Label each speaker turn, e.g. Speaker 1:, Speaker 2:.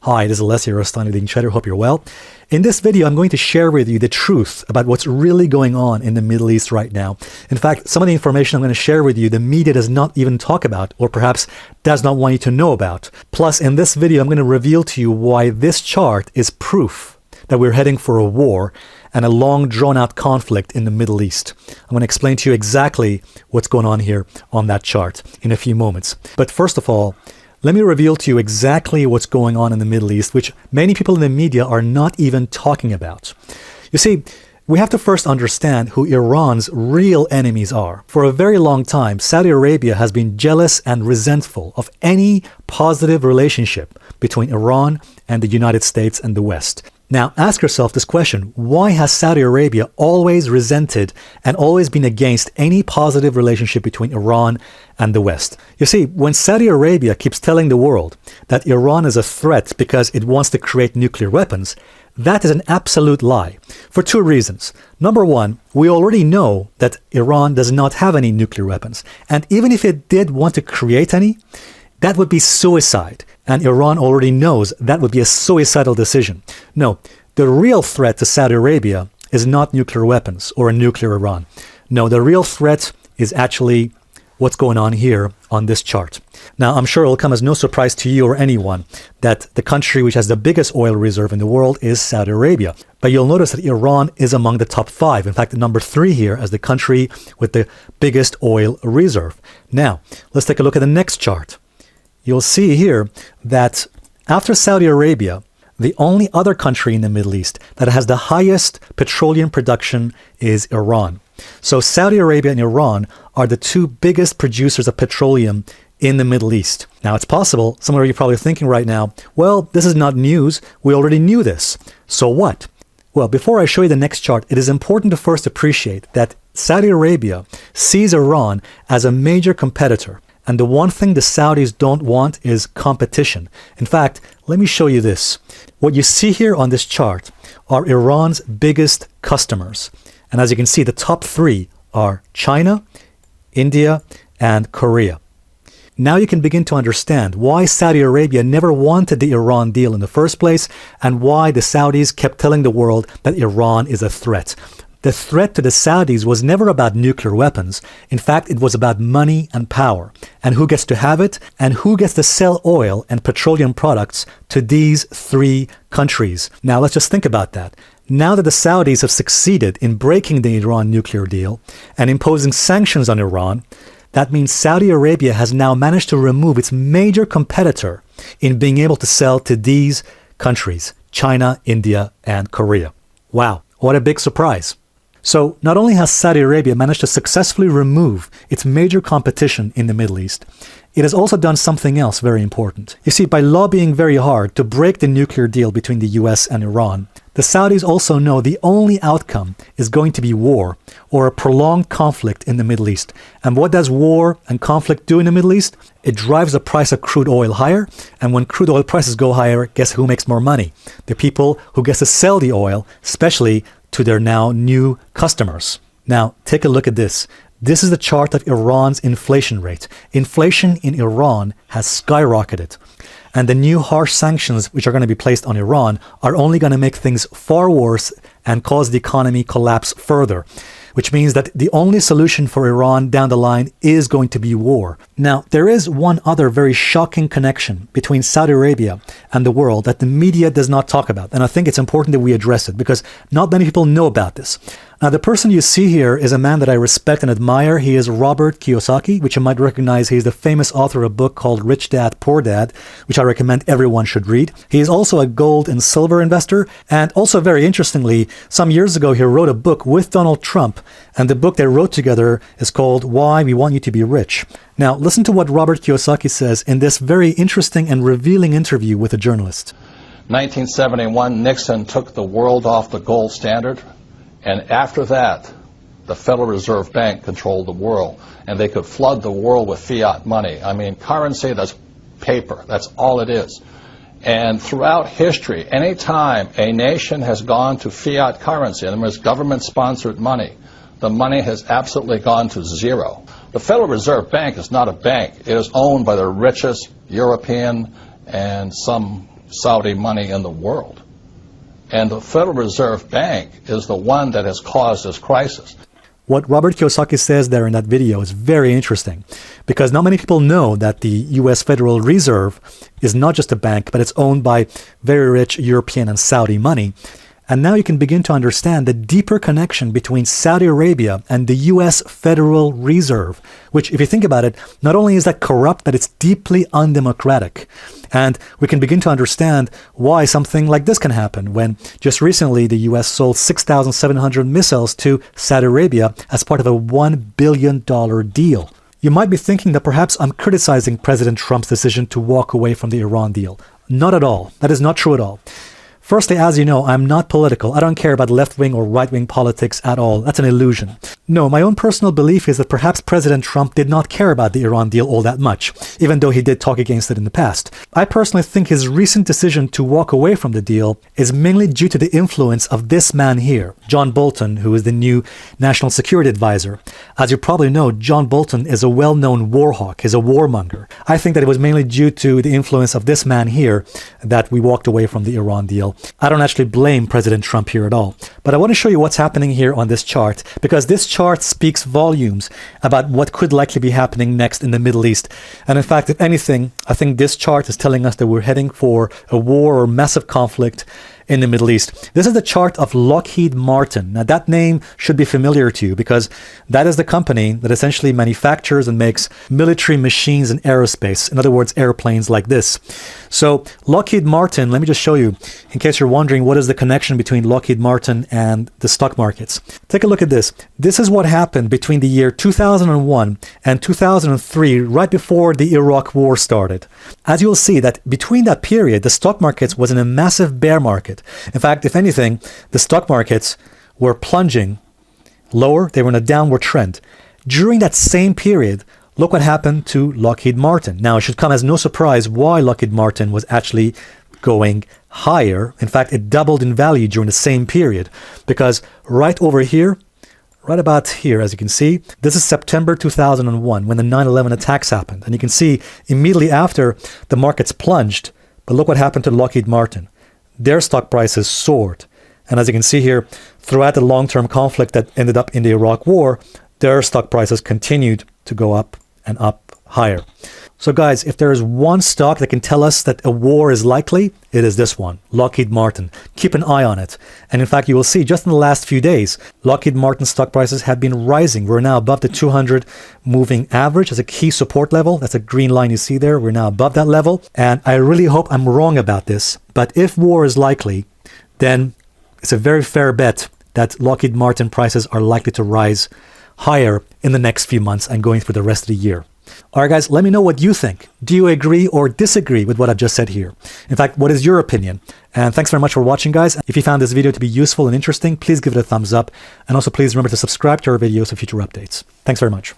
Speaker 1: Hi, this is Alessio, Rastani, the Trader. Hope you're well. In this video, I'm going to share with you the truth about what's really going on in the Middle East right now. In fact, some of the information I'm going to share with you, the media does not even talk about, or perhaps does not want you to know about. Plus, in this video, I'm going to reveal to you why this chart is proof that we're heading for a war and a long drawn-out conflict in the Middle East. I'm going to explain to you exactly what's going on here on that chart in a few moments. But first of all, let me reveal to you exactly what's going on in the Middle East, which many people in the media are not even talking about. You see, we have to first understand who Iran's real enemies are. For a very long time, Saudi Arabia has been jealous and resentful of any positive relationship between Iran and the United States and the West. Now, ask yourself this question: why has Saudi Arabia always resented and always been against any positive relationship between Iran and the West? You see, when Saudi Arabia keeps telling the world that Iran is a threat because it wants to create nuclear weapons, that is an absolute lie, for two reasons. Number one, we already know that Iran does not have any nuclear weapons. And even if it did want to create any, that would be suicide. And Iran already knows that would be a suicidal decision. No, the real threat to Saudi Arabia is not nuclear weapons or a nuclear Iran. No, the real threat is actually what's going on here on this chart. Now, I'm sure it will come as no surprise to you or anyone that the country which has the biggest oil reserve in the world is Saudi Arabia. But you'll notice that Iran is among the top 5. In fact, number 3 here as the country with the biggest oil reserve. Now, let's take a look at the next chart. You'll see here that after Saudi Arabia, the only other country in the Middle East that has the highest petroleum production is Iran. So Saudi Arabia and Iran are the two biggest producers of petroleum in the Middle East. Now, it's possible, some of you are probably thinking right now, well, this is not news. We already knew this. So what? Well, before I show you the next chart, it is important to first appreciate that Saudi Arabia sees Iran as a major competitor. And the one thing the Saudis don't want is competition. In fact, let me show you this. What you see here on this chart are Iran's biggest customers. And as you can see, the top 3 are China, India, and Korea. Now you can begin to understand why Saudi Arabia never wanted the Iran deal in the first place and why the Saudis kept telling the world that Iran is a threat. The threat to the Saudis was never about nuclear weapons. In fact, it was about money and power, and who gets to have it, and who gets to sell oil and petroleum products to these 3 countries. Now, let's just think about that. Now that the Saudis have succeeded in breaking the Iran nuclear deal and imposing sanctions on Iran, that means Saudi Arabia has now managed to remove its major competitor in being able to sell to these countries, China, India, and Korea. Wow, what a big surprise. So not only has Saudi Arabia managed to successfully remove its major competition in the Middle East, it has also done something else very important. You see, by lobbying very hard to break the nuclear deal between the US and Iran, the Saudis also know the only outcome is going to be war or a prolonged conflict in the Middle East. And what does war and conflict do in the Middle East? It drives the price of crude oil higher. And when crude oil prices go higher, guess who makes more money? The people who get to sell the oil, especially to their now new customers. Now, take a look at this. This is the chart of Iran's inflation rate. Inflation in Iran has skyrocketed. And the new harsh sanctions which are going to be placed on Iran are only going to make things far worse and cause the economy collapse further, which means that the only solution for Iran down the line is going to be war. Now, there is one other very shocking connection between Saudi Arabia and the world that the media does not talk about. And I think it's important that we address it because not many people know about this. Now, the person you see here is a man that I respect and admire. He is Robert Kiyosaki, which you might recognize. He's the famous author of a book called Rich Dad, Poor Dad, which I recommend everyone should read. He is also a gold and silver investor. And also, very interestingly, some years ago, he wrote a book with Donald Trump. And the book they wrote together is called Why We Want You to Be Rich. Now, listen to what Robert Kiyosaki says in this very interesting and revealing interview with a journalist.
Speaker 2: 1971, Nixon took the world off the gold standard. And after that, the Federal Reserve Bank controlled the world. And they could flood the world with fiat money. I mean, currency, that's paper. That's all it is. And throughout history, any time a nation has gone to fiat currency, in other words, government-sponsored money, the money has absolutely gone to zero. The Federal Reserve Bank is not a bank. It is owned by the richest European and some Saudi money in the world. And the Federal Reserve Bank is the one that has caused this crisis.
Speaker 1: What Robert Kiyosaki says there in that video is very interesting, because not many people know that the US Federal Reserve is not just a bank, but it's owned by very rich European and Saudi money. And now you can begin to understand the deeper connection between Saudi Arabia and the US Federal Reserve, which, if you think about it, not only is that corrupt, but it's deeply undemocratic. And we can begin to understand why something like this can happen when just recently the US sold 6,700 missiles to Saudi Arabia as part of a $1 billion deal. You might be thinking that perhaps I'm criticizing President Trump's decision to walk away from the Iran deal. Not at all. That is not true at all. Firstly, as you know, I'm not political. I don't care about left-wing or right-wing politics at all. That's an illusion. No, my own personal belief is that perhaps President Trump did not care about the Iran deal all that much, even though he did talk against it in the past. I personally think his recent decision to walk away from the deal is mainly due to the influence of this man here, John Bolton, who is the new National Security Advisor. As you probably know, John Bolton is a well-known war hawk, he's a warmonger. I think that it was mainly due to the influence of this man here that we walked away from the Iran deal. I don't actually blame President Trump here at all. But I want to show you what's happening here on this chart, because this chart speaks volumes about what could likely be happening next in the Middle East. And in fact, if anything, I think this chart is telling us that we're heading for a war or massive conflict in the Middle East. This is the chart of Lockheed Martin. Now that name should be familiar to you because that is the company that essentially manufactures and makes military machines in aerospace. In other words, airplanes like this. So Lockheed Martin, let me just show you, in case you're wondering what is the connection between Lockheed Martin and the stock markets. Take a look at this. This is what happened between the year 2001 and 2003, right before the Iraq war started. As you'll see that between that period, the stock markets was in a massive bear market. In fact, if anything, the stock markets were plunging lower. They were in a downward trend. During that same period, look what happened to Lockheed Martin. Now, it should come as no surprise why Lockheed Martin was actually going higher. In fact, it doubled in value during the same period, because right over here, right about here, as you can see, this is September 2001 when the 9/11 attacks happened. And you can see immediately after the markets plunged. But look what happened to Lockheed Martin. Their stock prices soared. And as you can see here, throughout the long-term conflict that ended up in the Iraq war, their stock prices continued to go up and up higher. So guys, if there is one stock that can tell us that a war is likely, it is this one, Lockheed Martin. Keep an eye on it. And in fact, you will see just in the last few days, Lockheed Martin stock prices have been rising. We're now above the 200 moving average as a key support level. That's a green line you see there. We're now above that level. And I really hope I'm wrong about this. But if war is likely, then it's a very fair bet that Lockheed Martin prices are likely to rise higher in the next few months and going through the rest of the year. All right, guys, let me know what you think. Do you agree or disagree with what I've just said here? In fact, what is your opinion? And thanks very much for watching, guys. If you found this video to be useful and interesting, please give it a thumbs up. And also, please remember to subscribe to our videos for future updates. Thanks very much.